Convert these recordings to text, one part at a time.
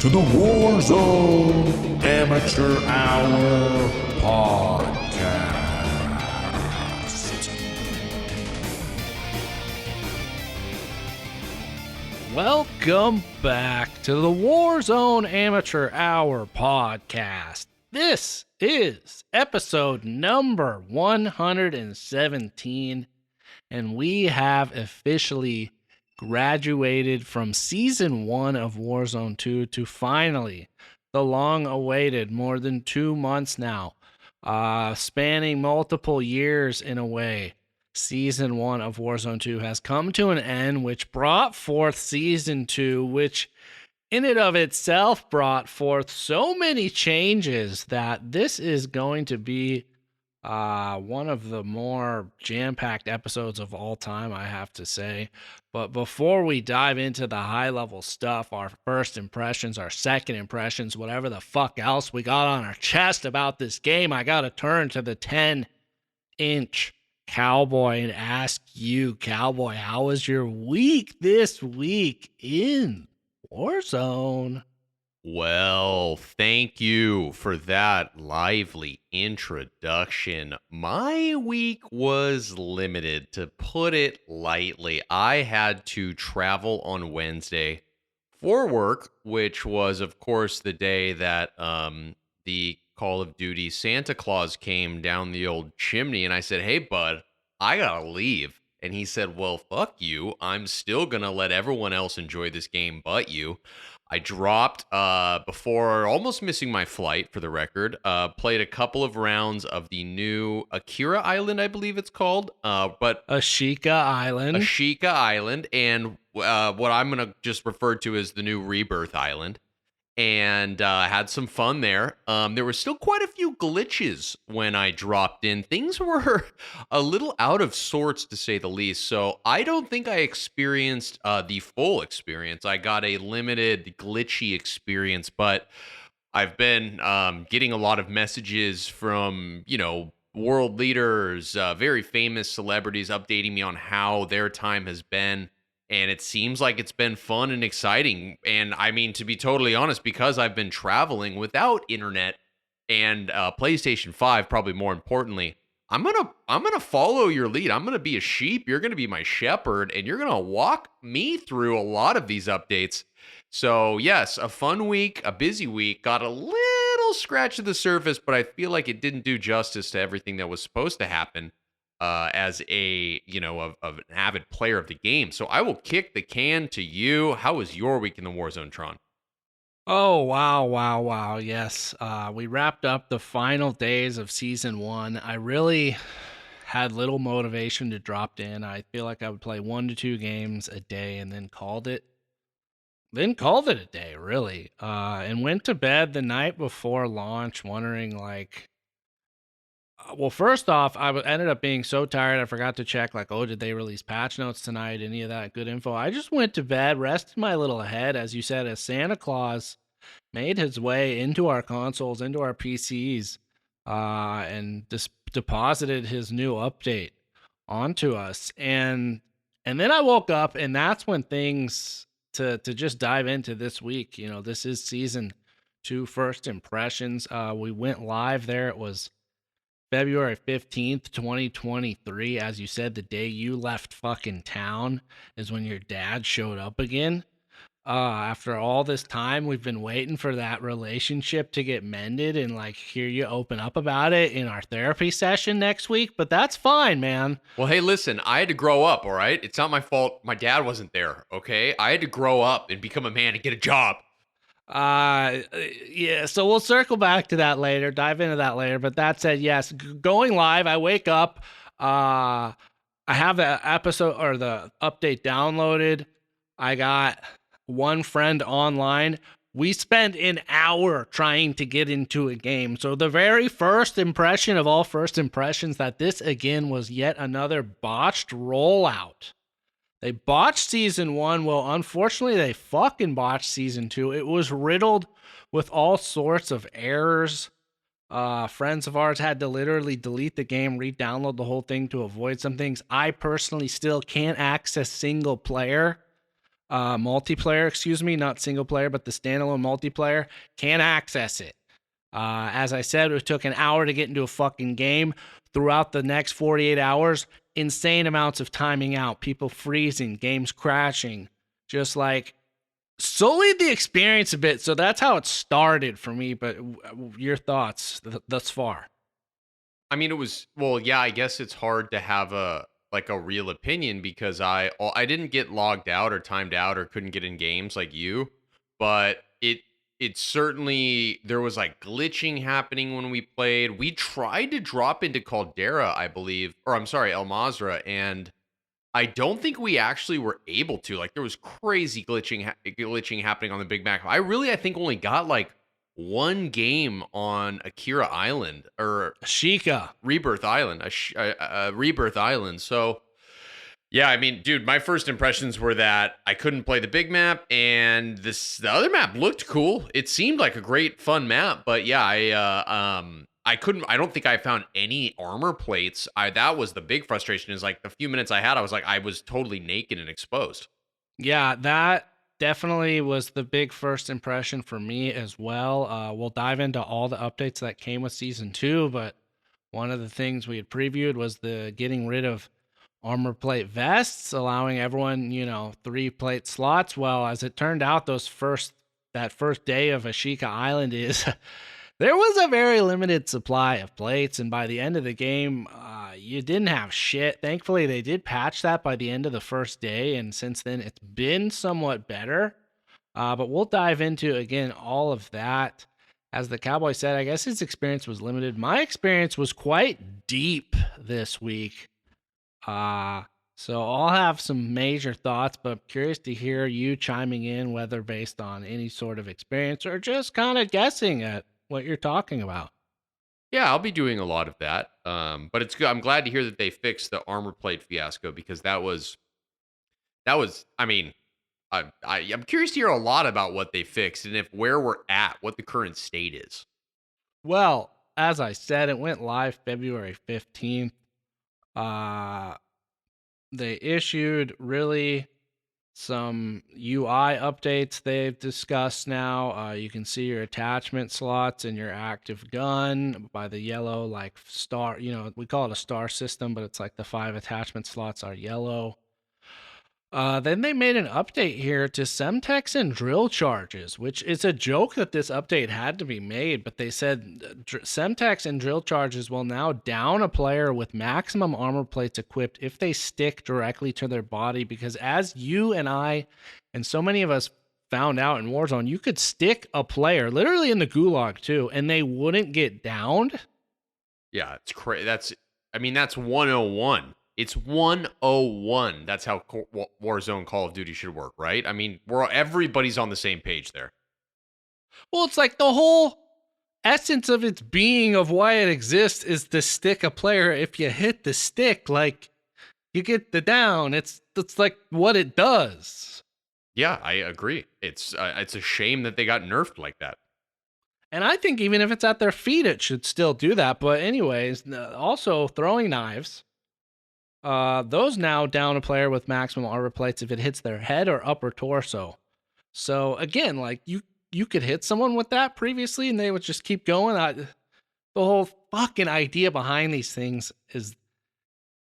to the Warzone Amateur Hour podcast. Welcome back to the Warzone Amateur Hour podcast. This is episode number 117, and we have officially graduated from Season 1 of Warzone 2 to finally the long-awaited, more than 2 months now, spanning multiple years in a way. Season 1 of Warzone 2 has come to an end, which brought forth Season 2, which in and of itself brought forth so many changes that this is going to be one of the more jam-packed episodes of all time, I have to say. But before we dive into the high-level stuff, our first impressions, our second impressions, whatever the fuck else we got on our chest about this game, I gotta turn to the 10-inch Cowboy and ask you, Cowboy, how was your week this week in Warzone? Well, thank you for that lively introduction. My week was limited, to put it lightly. I had to travel on Wednesday for work, which was, of course, the day that the Call of Duty Santa Claus came down the old chimney, and I said, "Hey, bud, I gotta leave." And he said, "Well, fuck you. I'm still gonna let everyone else enjoy this game but you." I dropped before almost missing my flight, for the record. Played a couple of rounds of the new Akira Island, I believe it's called. But Ashika Island. Ashika Island, and what I'm going to just refer to as the new Rebirth Island. And had some fun there. There were still quite a few glitches when I dropped in. Things were a little out of sorts, to say the least. So I don't think I experienced the full experience. I got a limited, glitchy experience, but I've been getting a lot of messages from, world leaders, very famous celebrities updating me on how their time has been. And it seems like it's been fun and exciting. And I mean, to be totally honest, because I've been traveling without internet and PlayStation 5, probably more importantly, I'm gonna follow your lead. I'm gonna be a sheep. You're gonna be my shepherd, and you're gonna walk me through a lot of these updates. So yes, a fun week, a busy week. Got a little scratch of the surface, but I feel like it didn't do justice to everything that was supposed to happen. As of an avid player of the game. So I will kick the can to you. How was your week in the Warzone, Tron? Oh, wow. Yes. We wrapped up the final days of Season 1. I really had little motivation to drop in. I feel like I would play 1 to 2 games a day and then called it a day, really. And went to bed the night before launch wondering, well, first off, ended up being so tired I forgot to check, did they release patch notes tonight? Any of that good info? I just went to bed, rested my little head, as you said, as Santa Claus made his way into our consoles, into our PCs, and deposited his new update onto us. And then I woke up, and that's when things, to just dive into this week, this is Season 2 first impressions. We went live there. It was February 15th, 2023. As you said, the day you left fucking town is when your dad showed up again. After all this time, we've been waiting for that relationship to get mended and hear you open up about it in our therapy session next week. But that's fine, man. Well, hey, listen, I had to grow up, all right? It's not my fault my dad wasn't there, okay? I had to grow up and become a man and get a job. Yeah, so we'll circle back to that later, dive into that later. But that said, yes, going live, I wake up, I have the episode or the update downloaded. I got one friend online. We spent an hour trying to get into a game. So the very first impression of all first impressions, that this again was yet another botched rollout. They botched Season 1. Well, unfortunately, they fucking botched Season 2. It was riddled with all sorts of errors. Friends of ours had to literally delete the game, re-download the whole thing to avoid some things. I personally still can't access single player multiplayer, excuse me, not single player, but the standalone multiplayer, can't access it. As I said, it took an hour to get into a fucking game. Throughout the next 48 hours, insane amounts of timing out, people freezing, games crashing, just like sullied the experience a bit. So that's how it started for me. But your thoughts thus far? I mean, it was, well, yeah, I guess it's hard to have a real opinion because I didn't get logged out or timed out or couldn't get in games like you, but it certainly, there was like glitching happening when we played. We tried to drop into Caldera, I believe, or I'm sorry, El Mazra, and I don't think we actually were able to. Like, there was crazy glitching happening on the Big Mac. I think only got like one game on Akira Island, or Ashika. Rebirth Island, Rebirth Island. So yeah, I mean, dude, my first impressions were that I couldn't play the big map, and the other map looked cool. It seemed like a great, fun map, but yeah, I couldn't. I don't think I found any armor plates. That was the big frustration. Is like the few minutes I had, I was totally naked and exposed. Yeah, that definitely was the big first impression for me as well. We'll dive into all the updates that came with season 2, but one of the things we had previewed was the getting rid of armor plate vests, allowing everyone, 3 plate slots. Well, as it turned out, that first day of Ashika Island is there was a very limited supply of plates, and by the end of the game, you didn't have shit. Thankfully, they did patch that by the end of the first day, and since then, it's been somewhat better. But we'll dive into, again, all of that. As the Cowboy said, I guess his experience was limited. My experience was quite deep this week. So I'll have some major thoughts, but I'm curious to hear you chiming in, whether based on any sort of experience or just kind of guessing at what you're talking about. Yeah, I'll be doing a lot of that. But it's good. I'm glad to hear that they fixed the armor plate fiasco, because that was. I mean, I'm curious to hear a lot about what they fixed and where we're at, what the current state is. Well, as I said, it went live February 15th. They issued really some UI updates they've discussed now. You can see your attachment slots and your active gun by the yellow, like star, we call it a star system, but it's like the 5 attachment slots are yellow. Then they made an update here to Semtex and drill charges, which is a joke that this update had to be made, but they said Semtex and drill charges will now down a player with maximum armor plates equipped if they stick directly to their body, because as you and I and so many of us found out in Warzone, you could stick a player literally in the gulag too, and they wouldn't get downed. Yeah, it's crazy. That's 101. It's 101. That's how Warzone Call of Duty should work, right? I mean, everybody's on the same page there. Well, it's like the whole essence of its being, of why it exists, is to stick a player. If you hit the stick, like, you get the down. It's like what it does. Yeah, I agree. It's a shame that they got nerfed like that. And I think even if it's at their feet, it should still do that. But anyways, also throwing knives. Those now down a player with maximum armor plates if it hits their head or upper torso. So again, like you could hit someone with that previously and they would just keep going. The whole fucking idea behind these things is,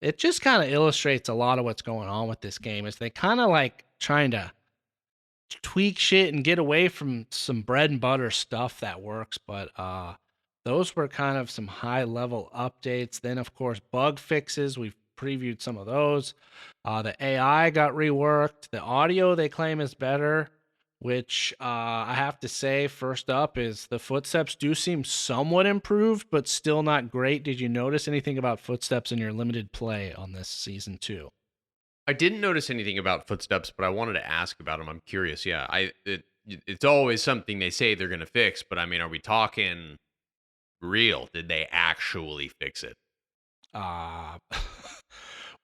it just kind of illustrates a lot of what's going on with this game. Is they kind of like trying to tweak shit and get away from some bread and butter stuff that works. But those were kind of some high level updates. Then of course bug fixes. We've previewed some of those. The AI got reworked. The audio they claim is better, which I have to say, first up is the footsteps do seem somewhat improved, but still not great. Did you notice anything about footsteps in your limited play on this season 2? I didn't notice anything about footsteps, but I wanted to ask about them. I'm curious. Yeah, it's always something they say they're going to fix, but I mean, are we talking real? Did they actually fix it?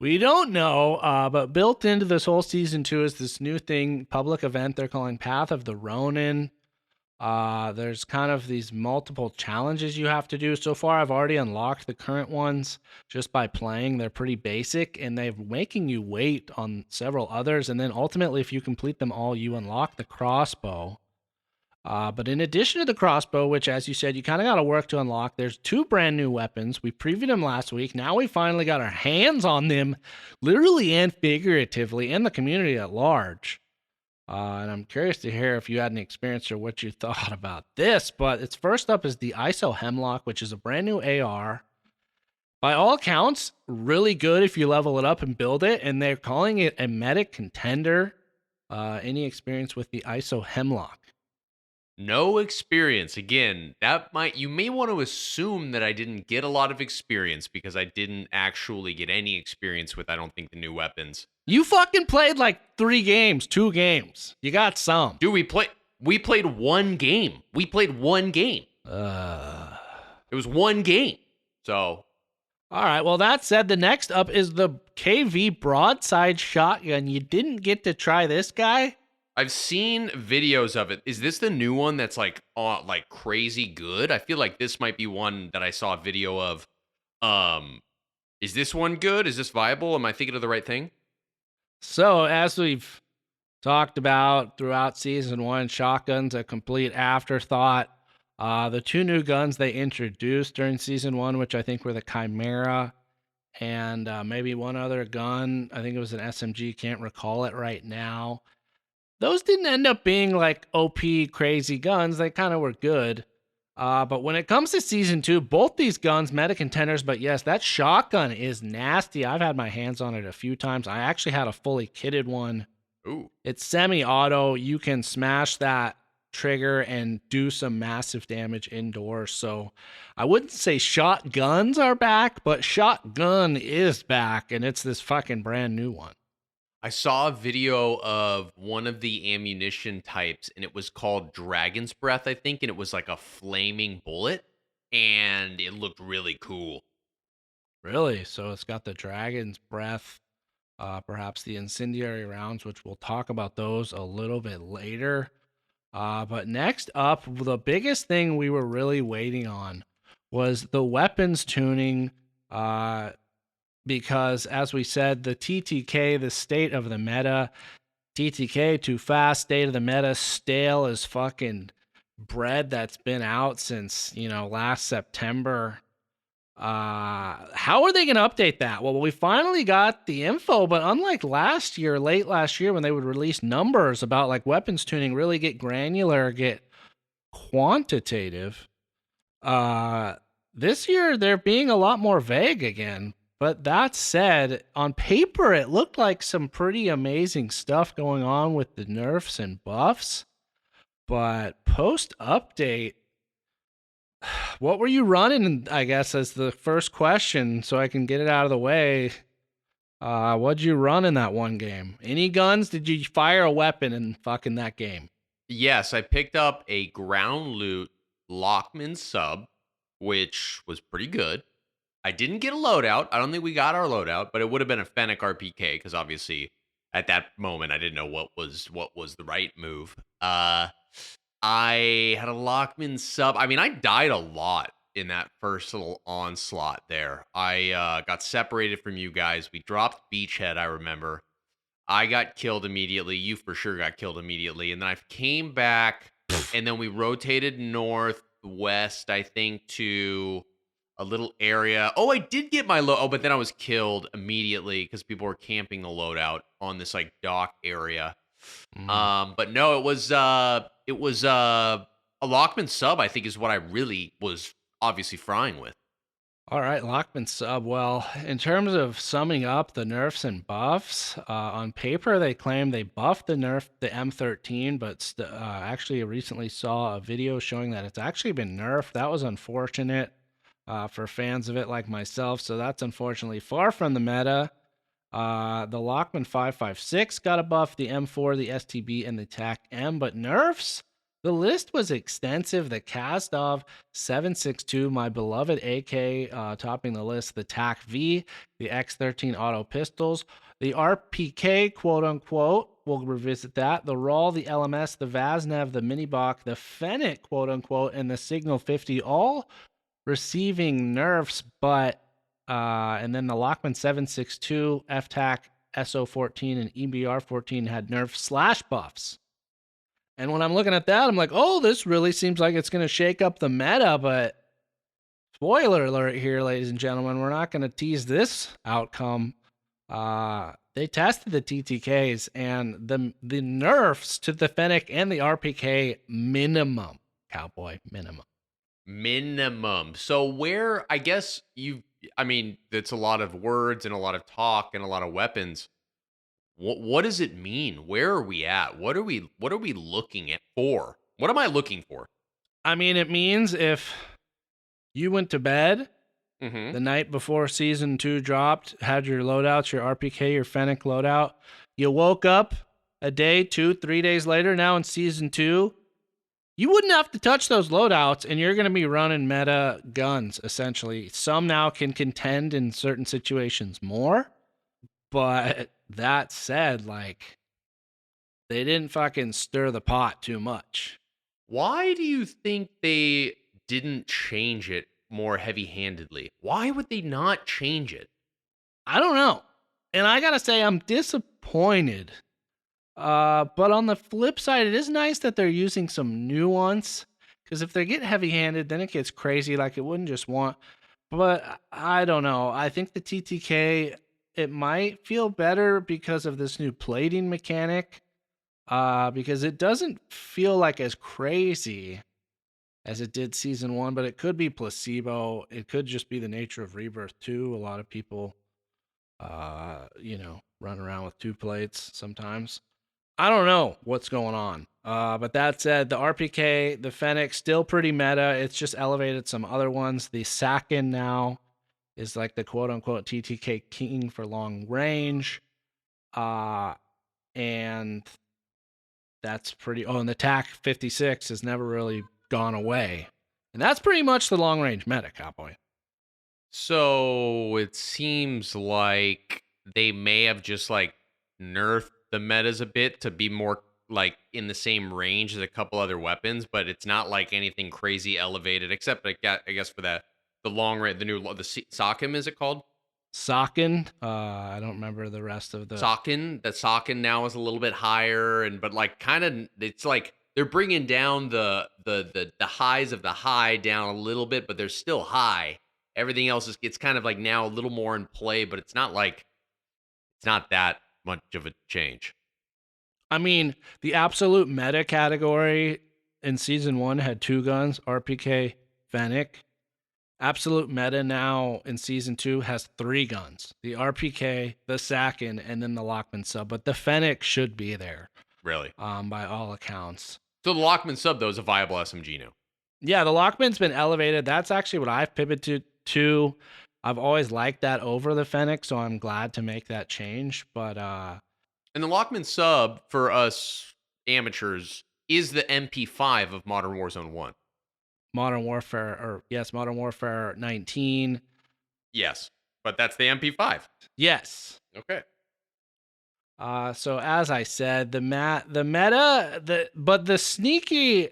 We don't know, but built into this whole season 2 is this new thing, public event they're calling Path of the Ronin. There's kind of these multiple challenges you have to do. So far, I've already unlocked the current ones just by playing. They're pretty basic, and they're making you wait on several others. And then ultimately, if you complete them all, you unlock the crossbow. But in addition to the crossbow, which, as you said, you kind of got to work to unlock, there's 2 brand new weapons. We previewed them last week. Now we finally got our hands on them, literally and figuratively, and the community at large. And I'm curious to hear if you had any experience or what you thought about this. But it's first up is the ISO Hemlock, which is a brand new AR. By all accounts, really good if you level it up and build it. And they're calling it a medic contender. Any experience with the ISO Hemlock? No experience. Again, you may want to assume that I didn't get a lot of experience because I didn't actually get any experience with, I don't think, the new weapons. You fucking played like 3 games, 2 games. You got some. Dude, we played one game. We played one game. It was one game. So, all right. Well, that said, the next up is the KV broadside shotgun. You didn't get to try this guy? I've seen videos of it. Is this the new one that's like crazy good? I feel like this might be one that I saw a video of. Is this one good? Is this viable? Am I thinking of the right thing? So, as we've talked about throughout season 1, shotgun's a complete afterthought. The 2 new guns they introduced during season 1, which I think were the Chimera and maybe one other gun. I think it was an SMG. Can't recall it right now. Those didn't end up being like OP crazy guns. They kind of were good. But when it comes to season 2, both these guns, meta contenders, but yes, that shotgun is nasty. I've had my hands on it a few times. I actually had a fully kitted one. Ooh. It's semi-auto. You can smash that trigger and do some massive damage indoors. So I wouldn't say shotguns are back, but shotgun is back, and it's this fucking brand new one. I saw a video of one of the ammunition types, and it was called Dragon's Breath, I think, and it was like a flaming bullet, and it looked really cool. Really? So it's got the Dragon's Breath, perhaps the incendiary rounds, which we'll talk about those a little bit later. But next up, the biggest thing we were really waiting on was the weapons tuning. Because, as we said, the TTK, the state of the meta, TTK, too fast, state of the meta, stale as fucking bread that's been out since, last September. How are they going to update that? Well, we finally got the info, but unlike last year, late last year, when they would release numbers about like weapons tuning, really get granular, get quantitative, this year they're being a lot more vague again. But that said, on paper, it looked like some pretty amazing stuff going on with the nerfs and buffs. But post-update, what were you running, I guess, as the first question, so I can get it out of the way. What'd you run in that one game? Any guns? Did you fire a weapon in fucking that game? Yes, I picked up a ground loot Lockman sub, which was pretty good. I didn't get a loadout. I don't think we got our loadout, but it would have been a Fennec RPK because obviously at that moment I didn't know what was the right move. I had a Lockman sub. I mean, I died a lot in that first little onslaught there. I got separated from you guys. We dropped Beachhead, I remember. I got killed immediately. You for sure got killed immediately. And then I came back, and then we rotated northwest, I think, to a little area. Oh, I did get my load. Oh, but then I was killed immediately because people were camping the loadout on this like dock area. But no, it was a Lockman sub, I think, is what I really was obviously frying with. All right, Lockman sub. Well, in terms of summing up the nerfs and buffs, on paper they claim they buffed the M13, but actually recently saw a video showing that it's actually been nerfed. That was unfortunate for fans of it like myself, so that's unfortunately far from the meta. The Lockman 556 got a buff, the M4, the STB, and the TAC-M, but nerfs? The list was extensive. The Kazdov 7.62, my beloved AK, topping the list. The TAC-V, the X13 auto pistols, the RPK, quote unquote, we'll revisit that. The Rawl, the LMS, the Vaznev, the Minibok, the Fennec, quote unquote, and the Signal 50 all receiving nerfs, but and then the Lockman 762, FTAC, SO14, and EBR14 had nerfs / buffs. And when I'm looking at that, I'm like, oh, this really seems like it's going to shake up the meta, but spoiler alert here, ladies and gentlemen, we're not going to tease this outcome. They tested the TTKs, and the nerfs to the Fennec and the RPK minimum, Cowboy, minimum. So where, I guess it's a lot of words and a lot of talk and a lot of weapons. What does it mean? Where are we at? What are we looking at for? What am I looking for? I mean, it means if you went to bed the night before season 2 dropped, had your loadouts, your RPK, your Fennec loadout, you woke up a day, 2, 3 days later, now in season 2, you wouldn't have to touch those loadouts, and you're going to be running meta guns, essentially. Some now can contend in certain situations more, but that said, like, they didn't fucking stir the pot too much. Why do you think they didn't change it more heavy-handedly? Why would they not change it? I don't know. And I gotta say, I'm disappointed. But on the flip side, it is nice that they're using some nuance. Because if they get heavy-handed, then it gets crazy. Like, it wouldn't just want... But I don't know. I think the TTK, it might feel better because of this new plating mechanic. Because it doesn't feel like as crazy as it did season 1, but it could be placebo. It could just be the nature of Rebirth 2. A lot of people, run around with 2 plates sometimes. I don't know what's going on. But that said, the RPK, the Fennec, still pretty meta. It's just elevated some other ones. The Sakin now is like the quote-unquote TTK king for long range. And that's pretty... Oh, and the TAC 56 has never really gone away. And that's pretty much the long-range meta, Cowboy. So it seems like they may have just, like, nerfed the metas a bit to be more, like, in the same range as a couple other weapons, but it's not, like, anything crazy elevated, except, I guess, for the long range, the Sokim, is it called? Sokin. I don't remember the rest of the... Sokin. The Sokin now is a little bit higher, but, like, kind of, it's like they're bringing down the highs of the high down a little bit, but they're still high. Everything else it's kind of like now a little more in play, but it's not that much of a change. I mean, the absolute meta category in season 1 had 2 guns, RPK, Fennec. Absolute meta now in season 2 has 3 guns, the RPK, the Sakin, and then the Lockman sub. But the Fennec should be there. Really? By all accounts. So the Lockman sub, though, is a viable SMG now. Yeah, the Lockman's been elevated. That's actually what I've pivoted to. I've always liked that over the Fennec, so I'm glad to make that change. But and the Lockman sub for us amateurs is the MP5 of Modern Warzone 1. Modern Warfare 19. Yes, but that's the MP5. Yes. Okay. So as I said, the meta, but the sneaky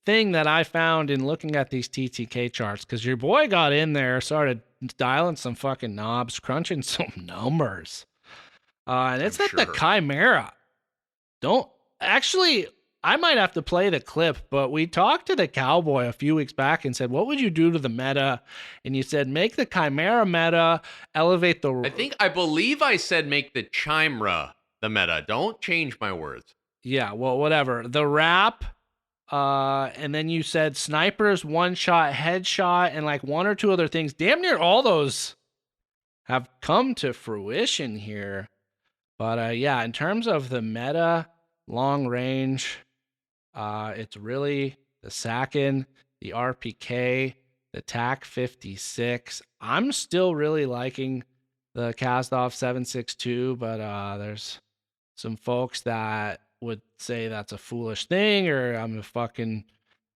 thing that I found in looking at these TTK charts, because your boy got in there, started dialing some fucking knobs, crunching some numbers. And it's the Chimera. I might have to play the clip, but we talked to the Cowboy a few weeks back and said, what would you do to the meta? And you said, make the Chimera meta, elevate the... I believe I said make the Chimera the meta. Don't change my words. Yeah, well, whatever. The wrap, and then you said snipers, one-shot, headshot, and like 1 or 2 other things. Damn near all those have come to fruition here. But yeah, in terms of the meta, long range, it's really the Sakin, the RPK, the TAC 56. I'm still really liking the Kastov 762, but there's some folks that would say that's a foolish thing or I'm a fucking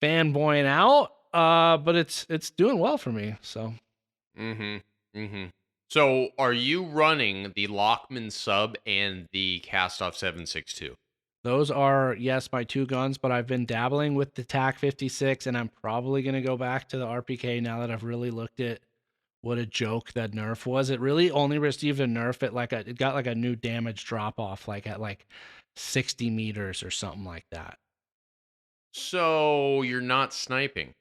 fanboying out. But it's doing well for me. So. So are you running the Lockman sub and the Kastov 762? Those are, yes, my two guns, but I've been dabbling with the TAC 56, and I'm probably going to go back to the RPK now that I've really looked at what a joke that nerf was. It really only received a nerf at it got like a new damage drop off, like at like 60 meters or something like that. So you're not sniping.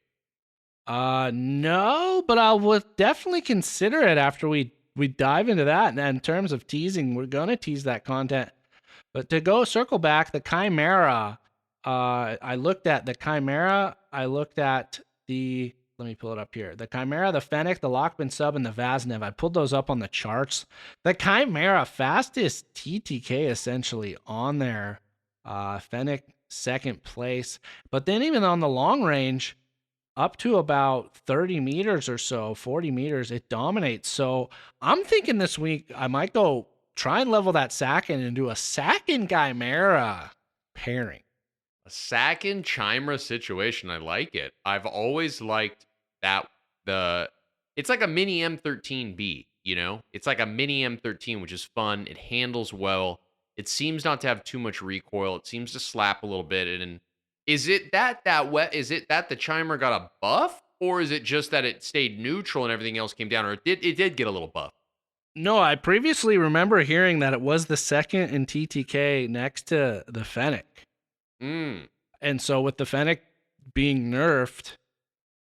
No, but I would definitely consider it after we dive into that. And in terms of teasing, we're gonna tease that content. But to go circle back, the Chimera, I looked at the Chimera. I looked at the, let me pull it up here. The Chimera, the Fennec, the Lockman Sub, and the Vaznev. I pulled those up on the charts. The Chimera, fastest TTK essentially on there. Fennec, second place. But then even on the long range, up to about 30 meters or so, 40 meters, it dominates. So I'm thinking this week I might go try and level that Sakin and do a Sakin Chimera pairing. A Sakin Chimera situation. I like it. I've always liked that it's like a mini M13B, you know? It's like a mini M13, which is fun. It handles well. It seems not to have too much recoil. It seems to slap a little bit. And is it is it that the Chimera got a buff? Or is it just that it stayed neutral and everything else came down? Or it did get a little buff? No, I previously remember hearing that it was the second in TTK next to the Fennec. Mm. And so with the Fennec being nerfed,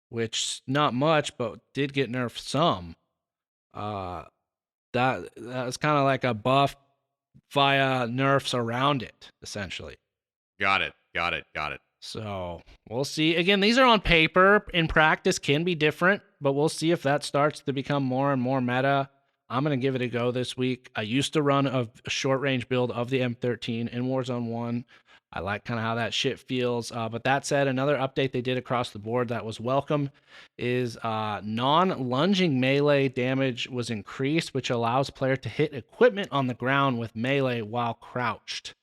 which not much, but did get nerfed some, that was kind of like a buff via nerfs around it, essentially. Got it. So we'll see. Again, these are on paper. In practice, can be different, but we'll see if that starts to become more and more meta. I'm going to give it a go this week. I used to run a short range build of the M13 in Warzone 1. I like kind of how that shit feels. But that said, another update they did across the board that was welcome is non-lunging melee damage was increased, which allows player to hit equipment on the ground with melee while crouched.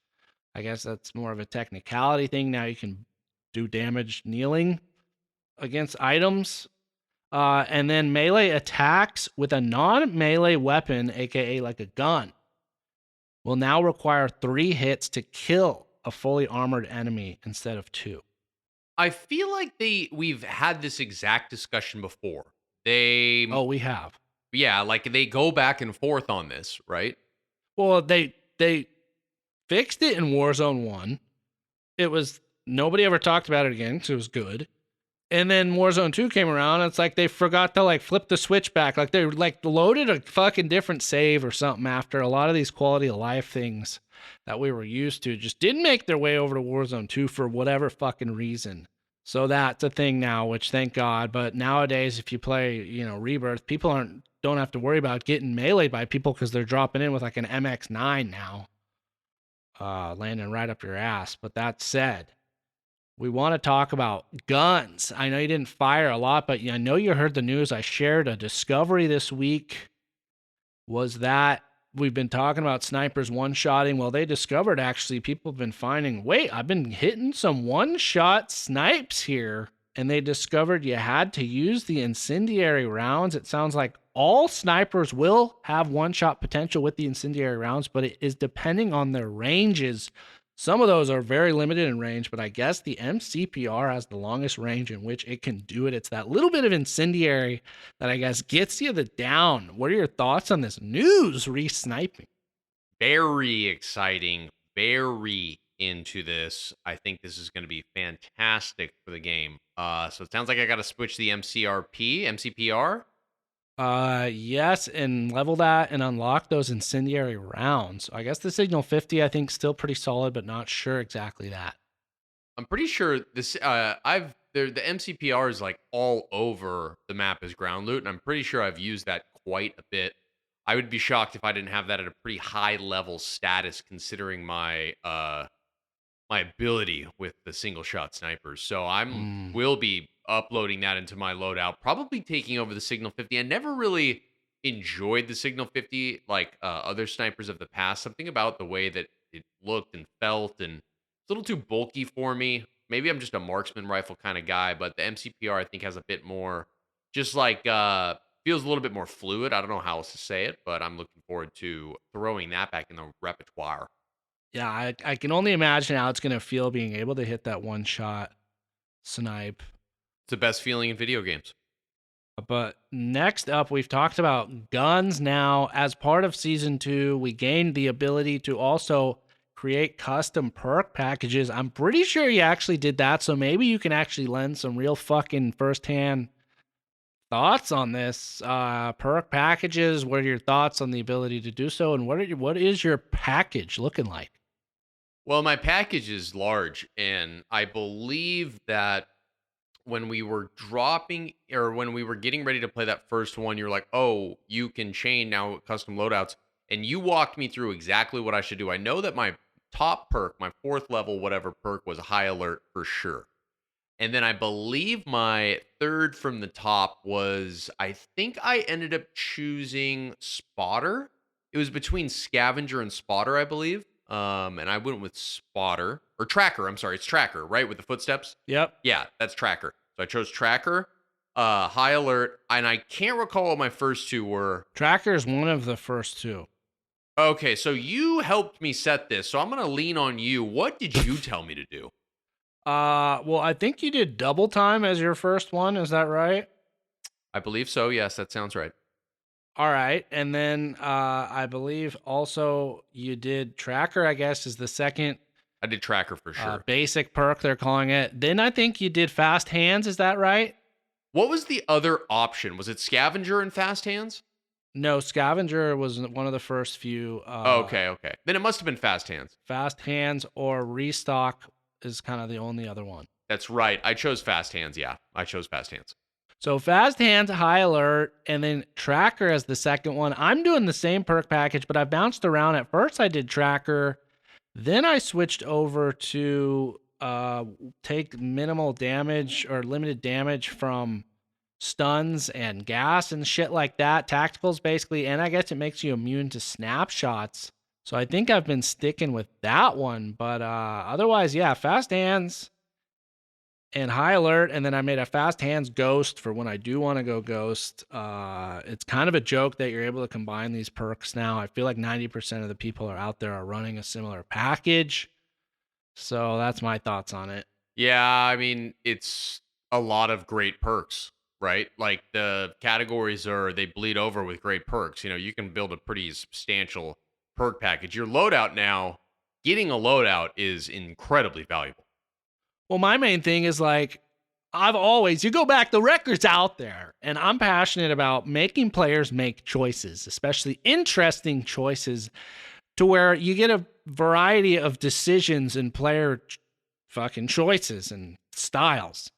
I guess that's more of a technicality thing. Now you can do damage kneeling against items. And then melee attacks with a non-melee weapon, aka like a gun, will now require 3 hits to kill a fully armored enemy instead of 2. I feel like we've had this exact discussion before. We have. Yeah, like they go back and forth on this, right? Well, they fixed it in Warzone 1. It was, nobody ever talked about it again because it was good. And then Warzone 2 came around, and it's like they forgot to like flip the switch back. Like they like loaded a fucking different save or something after a lot of these quality of life things that we were used to just didn't make their way over to Warzone 2 for whatever fucking reason. So that's a thing now, which thank God. But nowadays, if you play, Rebirth, people don't have to worry about getting meleeed by people because they're dropping in with like an MX9 now. Landing right up your ass. But that said, we want to talk about guns. I know you didn't fire a lot, but I know you heard the news. I shared a discovery this week. Was that we've been talking about snipers one-shotting. Well, they discovered actually people have been finding, wait, I've been hitting some one-shot snipes here. And they discovered you had to use the incendiary rounds. It sounds like all snipers will have one-shot potential with the incendiary rounds, but it is depending on their ranges. Some of those are very limited in range, but I guess the MCPR has the longest range in which it can do it. It's that little bit of incendiary that I guess gets you the down. What are your thoughts on this news re-sniping? Very exciting. Very into this. I think this is going to be fantastic for the game. So it sounds like I got to switch the MCPR. Yes, and level that and unlock those incendiary rounds. I guess the Signal 50, I think, still pretty solid, but not sure exactly that. I'm pretty sure this. The MCPR is like all over the map as ground loot, and I'm pretty sure I've used that quite a bit. I would be shocked if I didn't have that at a pretty high level status, considering my my ability with the single shot snipers. So will be uploading that into my loadout, probably taking over the Signal 50. I never really enjoyed the Signal 50 like other snipers of the past. Something about the way that it looked and felt, and it's a little too bulky for me. Maybe I'm just a marksman rifle kind of guy, but the MCPR I think has a bit more, just like feels a little bit more fluid. I don't know how else to say it, but I'm looking forward to throwing that back in the repertoire. Yeah, I can only imagine how it's going to feel being able to hit that one shot snipe. It's the best feeling in video games. But next up, we've talked about guns now. As part of season 2, we gained the ability to also create custom perk packages. I'm pretty sure you actually did that, so maybe you can actually lend some real fucking firsthand thoughts on this. Perk packages, what are your thoughts on the ability to do so, and what is your package looking like? Well, my package is large, and I believe that when we were dropping or when we were getting ready to play that first one, you're like, oh, you can chain now with custom loadouts. And you walked me through exactly what I should do. I know that my top perk, my fourth level, whatever perk, was high alert for sure. And then I believe my third from the top was, I think I ended up choosing Spotter. It was between Scavenger and Spotter, I believe. And I went with Spotter or Tracker. I'm sorry, it's Tracker, right? With the footsteps. Yep. Yeah, that's Tracker. So I chose Tracker, High Alert, and I can't recall what my first two were. Tracker is one of the first two. Okay, so you helped me set this, so I'm gonna lean on you. What did you tell me to do? Well, I think you did double time as your first one. Is that right? I believe so. Yes, that sounds right. All right. And then I believe also you did tracker, I guess, is the second I did Tracker for sure. basic perk, they're calling it. Then I think you did fast hands. Is that right? What was the other option? Was it Scavenger and Fast Hands? No, scavenger was one of the first few. Okay. Then it must have been Fast Hands. Fast hands or restock is kind of the only other one. That's right. I chose Fast Hands. Yeah, I chose Fast Hands. So fast hands, high alert, and then tracker as the second one. I'm doing the same perk package, but I bounced around. At first I did tracker, then I switched over to take minimal damage or limited damage from stuns and gas and shit like that. Tacticals basically, and I guess it makes you immune to snapshots. So I think I've been sticking with that one, but otherwise, yeah, fast hands and high alert, and then I made a fast hands ghost for when I do want to go ghost. It's kind of a joke that you're able to combine these perks now. I feel like 90% of the people are out there are running a similar package. So that's my thoughts on it. Yeah, I mean, it's a lot of great perks, right? Like the categories they bleed over with great perks. You know, you can build a pretty substantial perk package. Your loadout now, getting a loadout is incredibly valuable. Well, my main thing is like, you go back, the record's out there, and I'm passionate about making players make choices, especially interesting choices, to where you get a variety of decisions and player fucking choices and styles.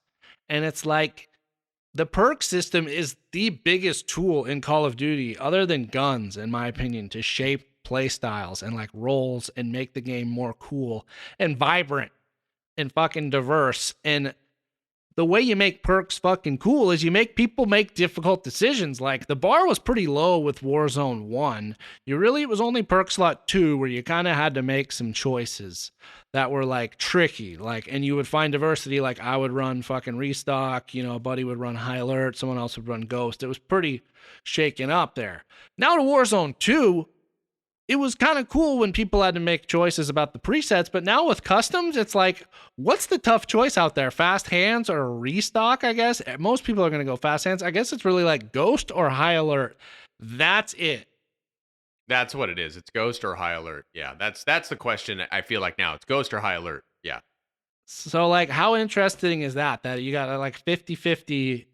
And it's like, the perk system is the biggest tool in Call of Duty, other than guns, in my opinion, to shape play styles and like roles and make the game more cool and vibrant and fucking diverse. And the way you make perks fucking cool is you make people make difficult decisions. Like the bar was pretty low with Warzone 1. It was only perk slot 2 where you kind of had to make some choices that were like tricky. Like, and you would find diversity. Like I would run fucking restock, a buddy would run high alert, someone else would run ghost. It was pretty shaken up there. Now to Warzone 2, it was kind of cool when people had to make choices about the presets, but now with customs, it's like, what's the tough choice out there? Fast hands or restock, I guess? Most people are going to go fast hands. I guess it's really like ghost or high alert. That's it. That's what it is. It's ghost or high alert. Yeah, that's the question I feel like now. It's ghost or high alert. Yeah. So like, how interesting is that you got like 50-50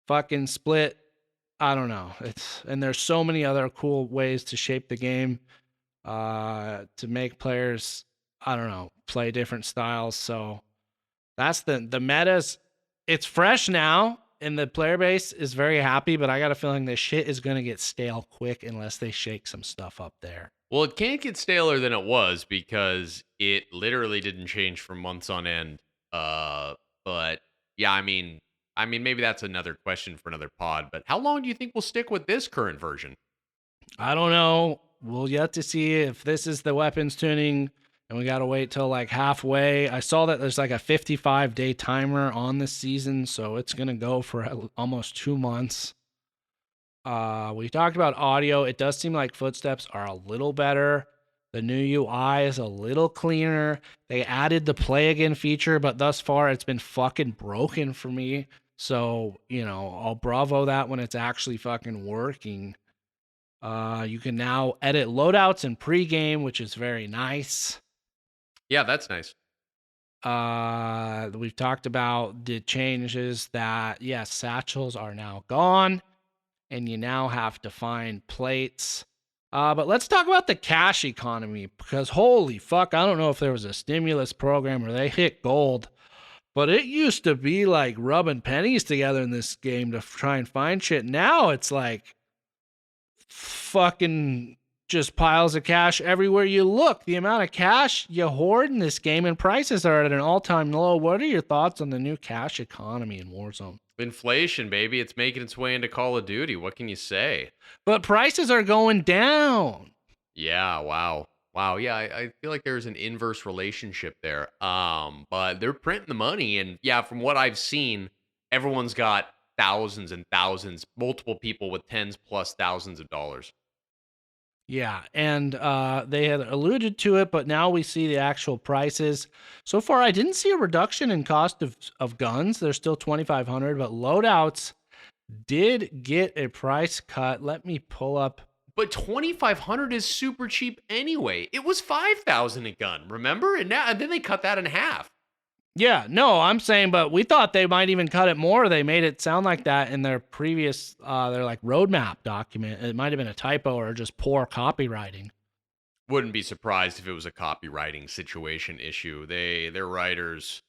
fucking split? I don't know. And there's so many other cool ways to shape the game, to make players, I don't know, play different styles. So that's the metas. It's fresh now, and the player base is very happy, but I got a feeling this shit is going to get stale quick unless they shake some stuff up there. Well, it can't get staler than it was because it literally didn't change for months on end. But yeah, I mean, maybe that's another question for another pod, but how long do you think we'll stick with this current version? I don't know. We'll yet to see if this is the weapons tuning, and we got to wait till like halfway. I saw that there's like a 55-day timer on this season, so it's going to go for almost 2 months. We talked about audio. It does seem like footsteps are a little better. The new UI is a little cleaner. They added the play again feature, but thus far it's been fucking broken for me. So, I'll bravo that when it's actually fucking working. You can now edit loadouts in pregame, which is very nice. Yeah, that's nice. We've talked about the changes that, yes, satchels are now gone, and you now have to find plates. But let's talk about the cash economy, because holy fuck, I don't know if there was a stimulus program or they hit gold, but it used to be like rubbing pennies together in this game to try and find shit. Now it's like fucking just piles of cash everywhere you look. The amount of cash you hoard in this game, and prices are at an all-time low. What are your thoughts on the new cash economy in Warzone? Inflation, baby. It's making its way into Call of Duty. What can you say? But prices are going down. Yeah, wow. Wow, yeah, I feel like there's an inverse relationship there. But they're printing the money, and yeah, from what I've seen, everyone's got thousands and thousands, multiple people with tens plus thousands of dollars. Yeah, and they had alluded to it, but now we see the actual prices. So far, I didn't see a reduction in cost of guns. They're still 2,500, but loadouts did get a price cut. Let me pull up. But 2,500 is super cheap anyway. It was 5,000 a gun, remember? And then they cut that in half. Yeah, no, I'm saying, but we thought they might even cut it more. They made it sound like that in their previous, their like roadmap document. It might have been a typo or just poor copywriting. Wouldn't be surprised if it was a copywriting situation issue. Their writers,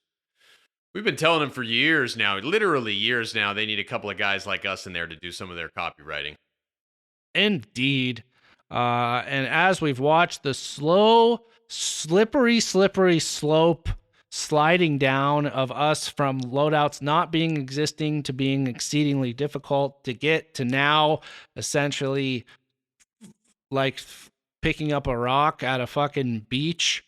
we've been telling them for years now, literally years now, they need a couple of guys like us in there to do some of their copywriting. Indeed. And as we've watched the slow, slippery slope sliding down of us from loadouts not being existing to being exceedingly difficult to get to now essentially like picking up a rock at a fucking beach,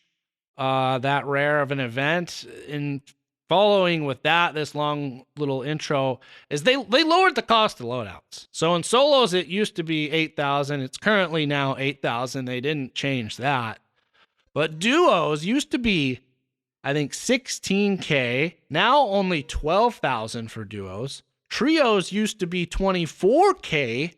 that rare of an event. And following with that, this long little intro is they lowered the cost of loadouts. So in solos, it used to be 8,000. It's currently now 8,000. They didn't change that. But duos used to be, I think, 16K. Now only 12,000 for duos. Trios used to be 24K.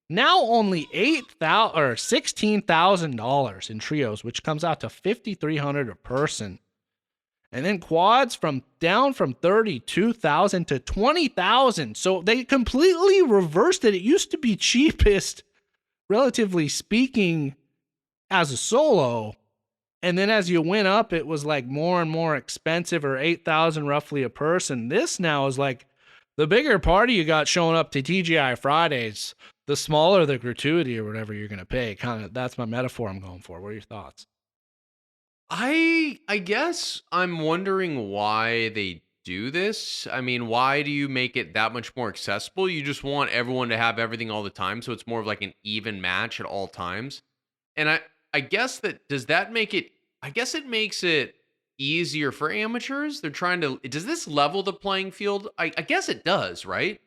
Now only $8,000 or $16,000 in trios, which comes out to $5,300 a person. And then quads down from 32,000 to 20,000. So they completely reversed it. It used to be cheapest, relatively speaking, as a solo. And then as you went up, it was like more and more expensive, or 8,000 roughly a person. This now is like the bigger party you got showing up to TGI Fridays, the smaller the gratuity or whatever you're going to pay. Kind of, that's my metaphor I'm going for. What are your thoughts? I guess I'm wondering why they do this. I mean, why do you make it that much more accessible? You just want everyone to have everything all the time, so it's more of like an even match at all times. And I guess does that make it, I guess it makes it easier for amateurs. They're trying to, does this level the playing field? I guess it does, right?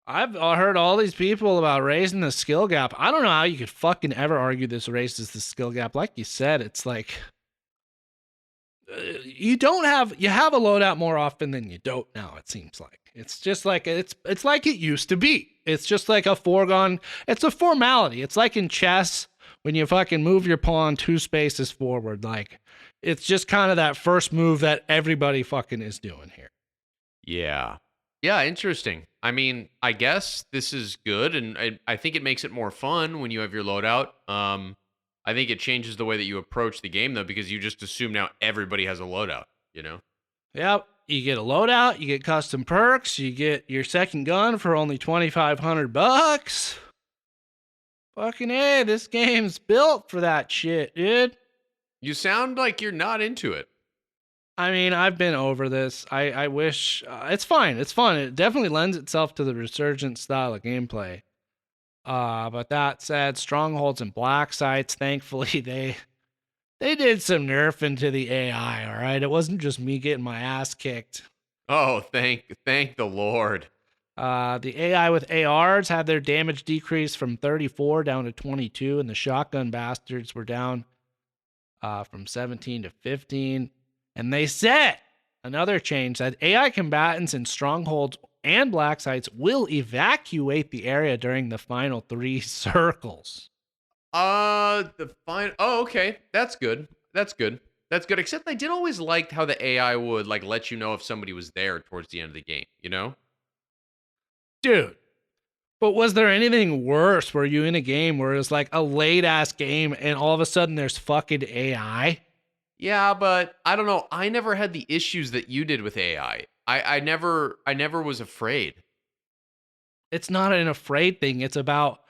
I've heard all these people about raising the skill gap. I don't know how you could fucking ever argue this raises the skill gap. Like you said, it's like you have a loadout more often than you don't now. It seems like it's just like it's like it used to be. It's just like a foregone. It's a formality. It's like in chess when you fucking move your pawn 2 spaces forward. Like it's just kind of that first move that everybody fucking is doing here. Yeah. Yeah, interesting. I mean, I guess this is good, and I think it makes it more fun when you have your loadout. I think it changes the way that you approach the game, though, because you just assume now everybody has a loadout, you know? Yep. You get a loadout, you get custom perks, you get your second gun for only $2,500. Fucking A, this game's built for that shit, dude. You sound like you're not into it. I mean, I've been over this. I wish it's fine. It's fun. It definitely lends itself to the resurgent style of gameplay. But that said, strongholds and black sites, thankfully they did some nerfing to the AI. All right, it wasn't just me getting my ass kicked. Oh, thank the Lord. The AI with ARs had their damage decrease from 34 down to 22, and the shotgun bastards were down from 17 to 15. And they said another change that AI combatants in strongholds and black sites will evacuate the area during the final 3 circles. The fine. Oh, okay. That's good. That's good. That's good. Except I did always like how the AI would like let you know if somebody was there towards the end of the game. You know? Dude, but was there anything worse? Were you in a game where it was like a late ass game and all of a sudden there's fucking AI? Yeah, but I don't know. I never had the issues that you did with AI. I never was afraid. It's not an afraid thing. It's about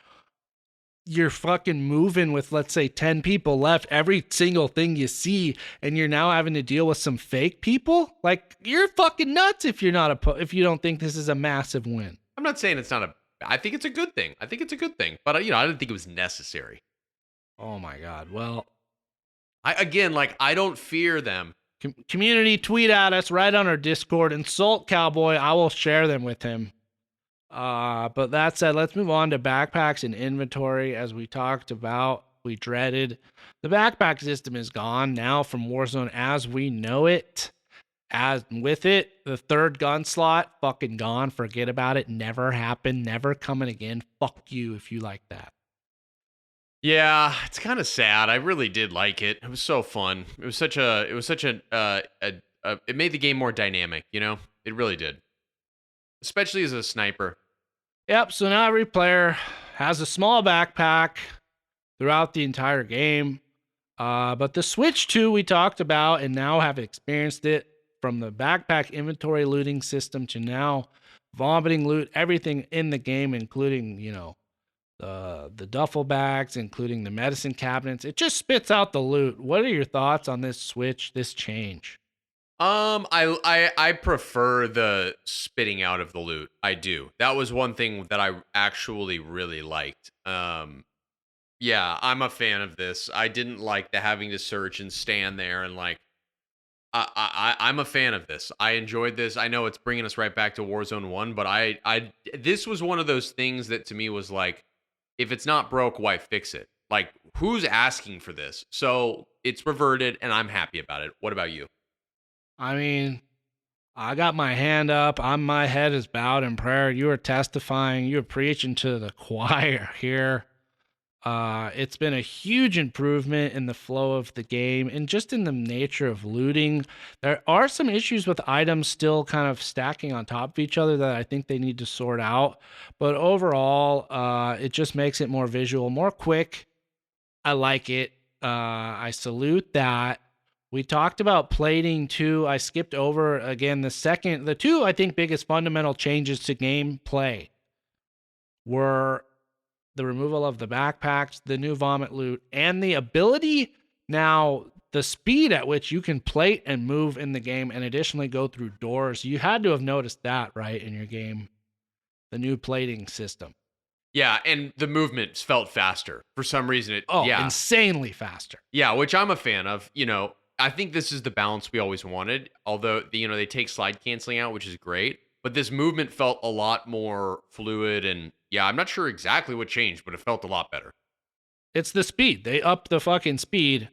you're fucking moving with, let's say, 10 people left, every single thing you see, and you're now having to deal with some fake people. Like, you're fucking nuts if you're not if you don't think this is a massive win. I'm not saying it's not a. I think it's a good thing. I think it's a good thing. But I didn't think it was necessary. Oh my god. Well, I don't fear them. community, tweet at us right on our Discord, insult Cowboy. I will share them with him. But that said, let's move on to backpacks and inventory. As we talked about, we dreaded. The backpack system is gone now from Warzone as we know it. As with it, the third gun slot, fucking gone. Forget about it. Never happened. Never coming again. Fuck you if you like that. Yeah, it's kind of sad. I really did like it. It was so fun. It was such a. It made the game more dynamic. It really did. Especially as a sniper. Yep, so now every player has a small backpack throughout the entire game. But the switch to we talked about and now have experienced it from the backpack inventory looting system to now vomiting loot, everything in the game, including, the duffel bags, including the medicine cabinets. It just spits out the loot. What are your thoughts on this switch, this change? I prefer the spitting out of the loot. I do. That was one thing that I actually really liked. Yeah, I'm a fan of this. I didn't like the having to search and stand there and like. I'm a fan of this. I enjoyed this. I know it's bringing us right back to Warzone 1, but this was one of those things that to me was like, if it's not broke, why fix it? Like, who's asking for this? So it's reverted, and I'm happy about it. What about you? I mean, I got my hand up. My head is bowed in prayer. You are testifying. You're preaching to the choir here. It's been a huge improvement in the flow of the game and just in the nature of looting. There are some issues with items still kind of stacking on top of each other that I think they need to sort out. But overall, it just makes it more visual, more quick. I like it. I salute that. We talked about plating too. I skipped over again the two, I think, biggest fundamental changes to gameplay were the removal of the backpacks, the new vomit loot, and the ability now, the speed at which you can plate and move in the game and additionally go through doors. You had to have noticed that, right, in your game, the new plating system. Yeah, and the movement felt faster. For some reason, insanely faster. Yeah, which I'm a fan of. I think this is the balance we always wanted. Although, they take slide canceling out, which is great. But this movement felt a lot more fluid. And yeah, I'm not sure exactly what changed, but it felt a lot better. It's the speed. They upped the fucking speed.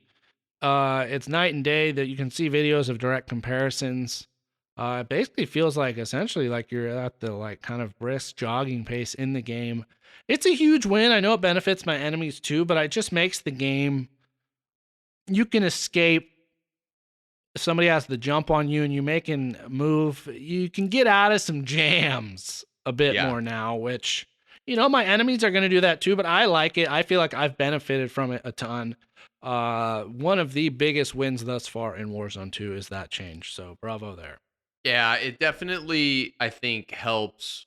It's night and day that you can see videos of direct comparisons. It basically feels like essentially like you're at the like kind of brisk jogging pace in the game. It's a huge win. I know it benefits my enemies too, but it just makes the game, you can escape. If somebody has the jump on you and you make a move, you can get out of some jams a bit more now, which, my enemies are going to do that too, but I like it. I feel like I've benefited from it a ton. One of the biggest wins thus far in Warzone 2 is that change. So bravo there. Yeah, it definitely, I think, helps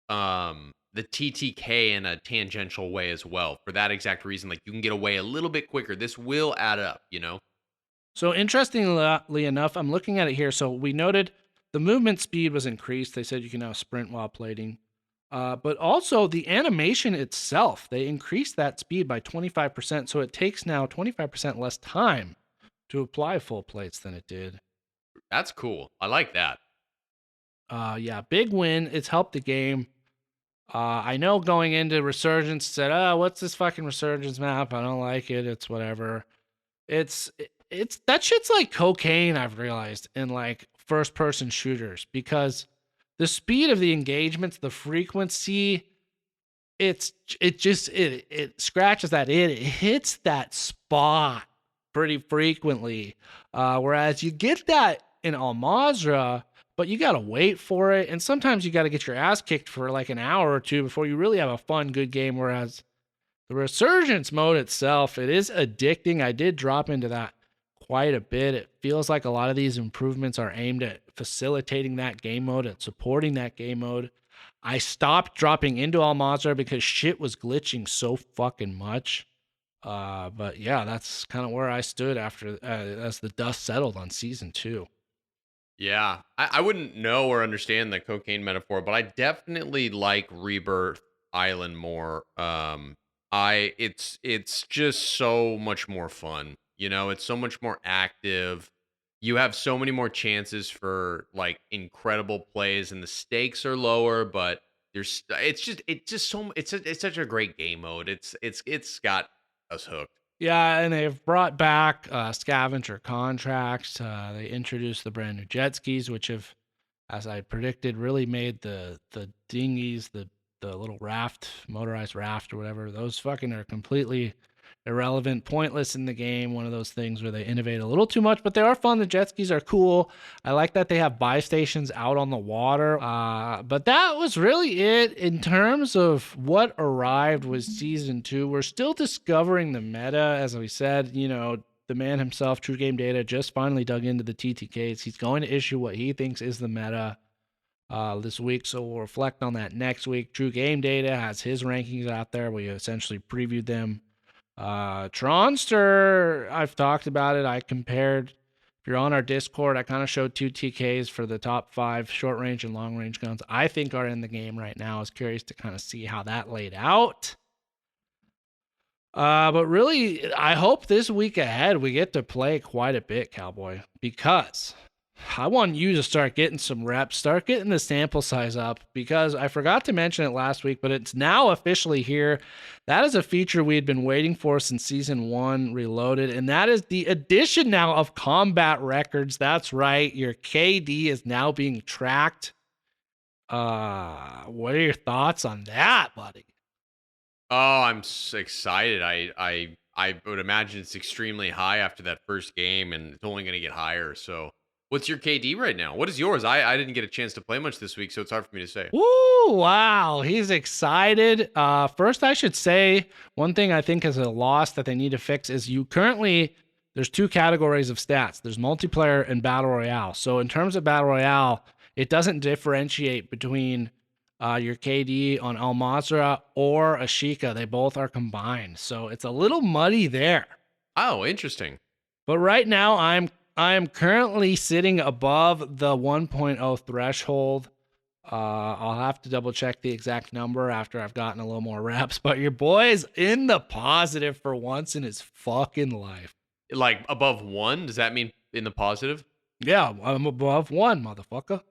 the TTK in a tangential way as well. For that exact reason, like you can get away a little bit quicker. This will add up, So interestingly enough, I'm looking at it here. So we noted the movement speed was increased. They said you can now sprint while plating. But also the animation itself, they increased that speed by 25%. So it takes now 25% less time to apply full plates than it did. That's cool. I like that. Yeah, big win. It's helped the game. I know going into Resurgence said, what's this fucking Resurgence map? I don't like it. It's whatever. It's that shit's like cocaine, I've realized, in like first person shooters, because the speed of the engagements, the frequency, it scratches that it hits that spot pretty frequently. Whereas you get that in Al Mazrah, but you gotta wait for it, and sometimes you gotta get your ass kicked for like an hour or two before you really have a fun, good game. Whereas the resurgence mode itself, it is addicting. I did drop into that quite a bit. It feels like a lot of these improvements are aimed at facilitating that game mode and supporting that game mode. I stopped dropping into Al Mazrah because shit was glitching so fucking much. But yeah, that's kind of where I stood after as the dust settled on season 2. Yeah, I wouldn't know or understand the cocaine metaphor, but I definitely like Rebirth Island more. It's just so much more fun. You know, it's so much more active. You have so many more chances for like incredible plays, and the stakes are lower. But it's such a great game mode. It's got us hooked. Yeah, and they've brought back scavenger contracts. They introduced the brand new jet skis, which have, as I predicted, really made the dinghies, the little raft, motorized raft or whatever, those fucking are completely irrelevant, pointless in the game. One of those things where they innovate a little too much, but they are fun. The jet skis are cool. I like that they have buy stations out on the water. But that was really it in terms of what arrived with season 2. We're still discovering the meta, as we said. You know, the man himself, True Game Data, just finally dug into the TTKs. He's going to issue what he thinks is the meta this week, so we'll reflect on that next week. True Game Data has his rankings out there. We essentially previewed them. Tronster, I've talked about it. I compared, if you're on our Discord, I kind of showed 2 TKs for the top 5 short range and long range guns I think are in the game right now. I was curious to kind of see how that laid out. But really, I hope this week ahead we get to play quite a bit, Cowboy, because I want you to start getting some reps, start getting the sample size up, because I forgot to mention it last week, but it's now officially here. That is a feature we had been waiting for since season 1 Reloaded, and that is the addition now of combat records. That's right, your KD is now being tracked. What are your thoughts on that, buddy? Oh, I'm excited. I would imagine it's extremely high after that first game, and it's only going to get higher. So, what's your KD right now? What is yours? I didn't get a chance to play much this week, so it's hard for me to say. Woo! Wow, he's excited. First, I should say one thing I think is a loss that they need to fix is there's 2 categories of stats. There's multiplayer and battle royale. So in terms of battle royale, it doesn't differentiate between your KD on Al Mazrah or Ashika. They both are combined. So it's a little muddy there. Oh, interesting. But right now I am currently sitting above the 1.0 threshold. I'll have to double check the exact number after I've gotten a little more reps, but your boy is in the positive for once in his fucking life. Like above 1? Does that mean in the positive? Yeah, I'm above 1, motherfucker.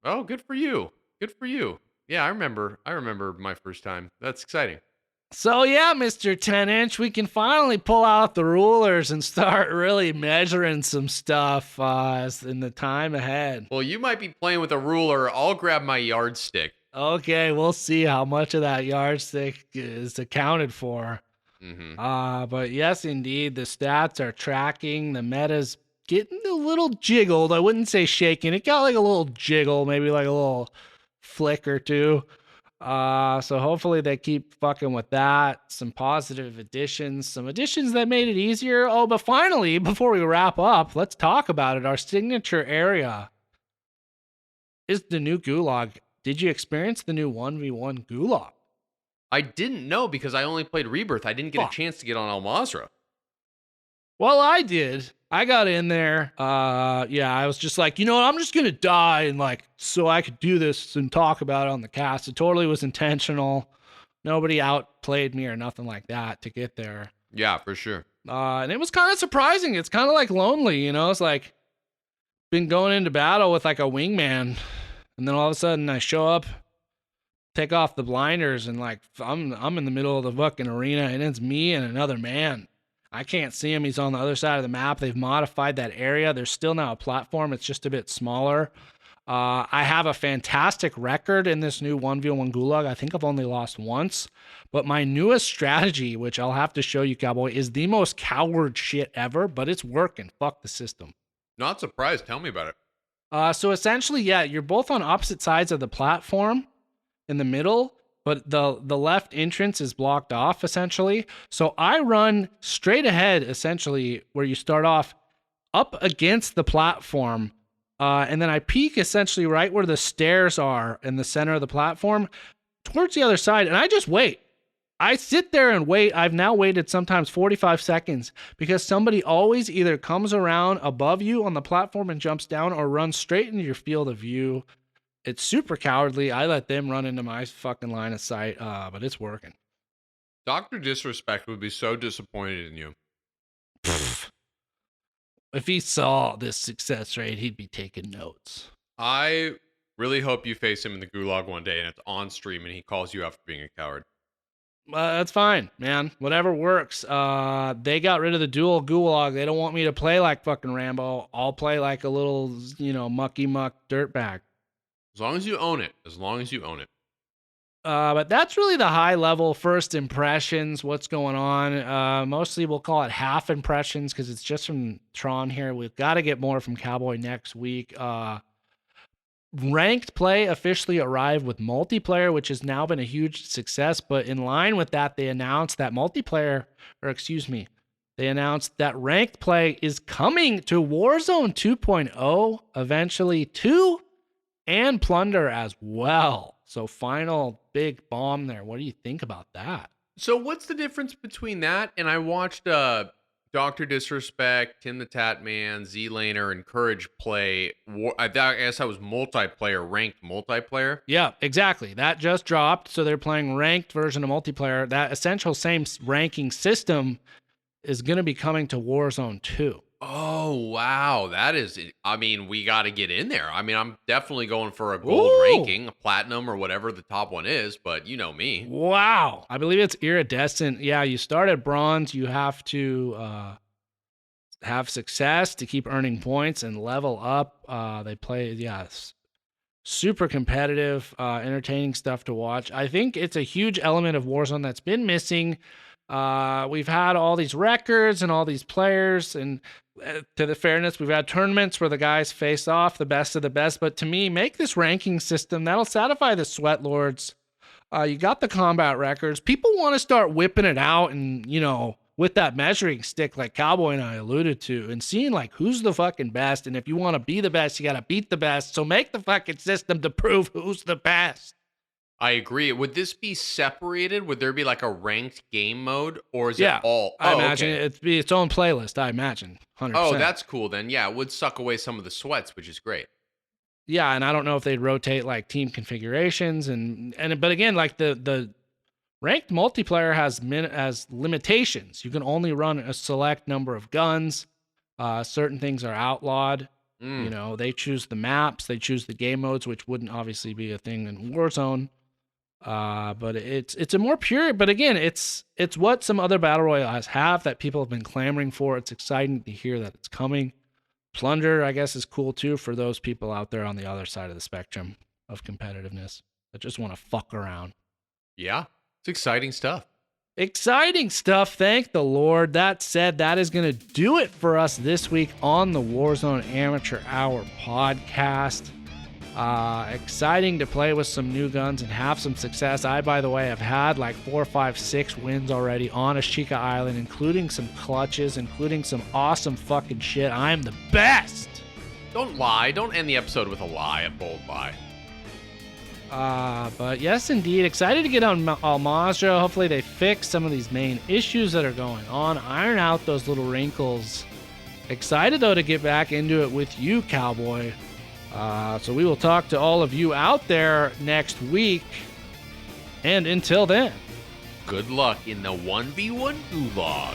Oh, good for you. Good for you. Yeah, I remember my first time. That's exciting. So yeah, Mr. 10-inch, we can finally pull out the rulers and start really measuring some stuff in the time ahead. Well, you might be playing with a ruler. I'll grab my yardstick. Okay, we'll see how much of that yardstick is accounted for. But yes, indeed, the stats are tracking. The meta's getting a little jiggled. I wouldn't say shaking. It got like a little jiggle, maybe like a little flick or 2. So hopefully they keep fucking with that. Some positive additions, some additions that made it easier. Oh, but finally, before we wrap up, let's talk about it. Our signature area is the new Gulag. Did you experience the new 1v1 Gulag? I didn't know because I only played Rebirth. I didn't get a chance to get on Al Mazrah. Well, I did. I got in there. I was just like, you know what? I'm just going to die and so I could do this and talk about it on the cast. It totally was intentional. Nobody outplayed me or nothing like that to get there. Yeah, for sure. And it was kind of surprising. It's kind of like lonely, you know? It's like been going into battle with like a wingman. And then all of a sudden I show up, take off the blinders, and I'm in the middle of the fucking arena, and it's me and another man. I can't see him. He's on the other side of the map. They've modified that area. There's still now a platform. It's just a bit smaller. I have a fantastic record in this new 1v1 gulag. I think I've only lost once. But my newest strategy, which I'll have to show you, Cowboy, is the most coward shit ever, but it's working. Fuck the system. Not surprised. Tell me about it. So essentially, yeah, you're both on opposite sides of the platform in the middle, but the left entrance is blocked off, essentially. So I run straight ahead, essentially, where you start off up against the platform, and then I peek essentially right where the stairs are in the center of the platform towards the other side, and I just wait. I sit there and wait. I've now waited sometimes 45 seconds because somebody always either comes around above you on the platform and jumps down or runs straight into your field of view. It's super cowardly. I let them run into my fucking line of sight, but it's working. Dr. Disrespect would be so disappointed in you. If he saw this success rate, he'd be taking notes. I really hope you face him in the gulag one day and it's on stream and he calls you out for being a coward. That's fine, man. Whatever works. They got rid of the dual gulag. They don't want me to play like fucking Rambo. I'll play like a little, mucky muck dirtbag. As long as you own it. As long as you own it. But that's really the high level first impressions, what's going on. Mostly we'll call it half impressions because it's just from Tron here. We've got to get more from Cowboy next week. Ranked play officially arrived with multiplayer, which has now been a huge success. But in line with that, they announced that they announced that ranked play is coming to Warzone 2.0, eventually 2, and Plunder as well. So final big bomb there. What do you think about that? So what's the difference between that and I watched Dr. Disrespect, Tim the Tatman, Z-Laner, and Courage play. I guess that was multiplayer, ranked multiplayer. Yeah, exactly. That just dropped. So they're playing ranked version of multiplayer. That essential same ranking system is going to be coming to Warzone 2. Oh, wow. That is, we got to get in there. I'm definitely going for a gold ranking, a platinum or whatever the top one is, but you know me. Wow. I believe it's iridescent. Yeah, you start at bronze. You have to have success to keep earning points and level up. They play, super competitive, entertaining stuff to watch. I think it's a huge element of Warzone that's been missing. We've had all these records and all these players, and to the fairness, we've had tournaments where the guys face off, the best of the best. But to me, make this ranking system that'll satisfy the sweat lords. You got the combat records. People want to start whipping it out and, with that measuring stick like Cowboy and I alluded to, and seeing like who's the fucking best. And if you want to be the best, you got to beat the best. So make the fucking system to prove who's the best. I agree. Would this be separated? Would there be like a ranked game mode, or is it all? I imagine it'd be its own playlist. I imagine 100%. Oh, that's cool. Then it would suck away some of the sweats, which is great. Yeah, and I don't know if they'd rotate like team configurations but again, like the ranked multiplayer has limitations. You can only run a select number of guns. Certain things are outlawed. They choose the maps, they choose the game modes, which wouldn't obviously be a thing in Warzone. But it's a more pure, but again, it's what some other battle royales have that people have been clamoring for. It's exciting to hear that it's coming. Plunder, I guess, is cool too for those people out there on the other side of the spectrum of competitiveness that just want to fuck around. Yeah, it's exciting stuff. Exciting stuff. Thank the Lord. That said, that is going to do it for us this week on the Warzone Amateur Hour podcast. Exciting to play with some new guns and have some success. I, by the way, have had like 4, 5, 6 wins already on Ashika Island, including some clutches, including some awesome fucking shit. I'm the best. Don't lie. Don't end the episode with a lie, a bold lie. But yes, indeed. Excited to get on Al-Mazrah. Hopefully they fix some of these main issues that are going on, iron out those little wrinkles. Excited, though, to get back into it with you, Cowboy. So we will talk to all of you out there next week. And until then, good luck in the 1v1 gulag.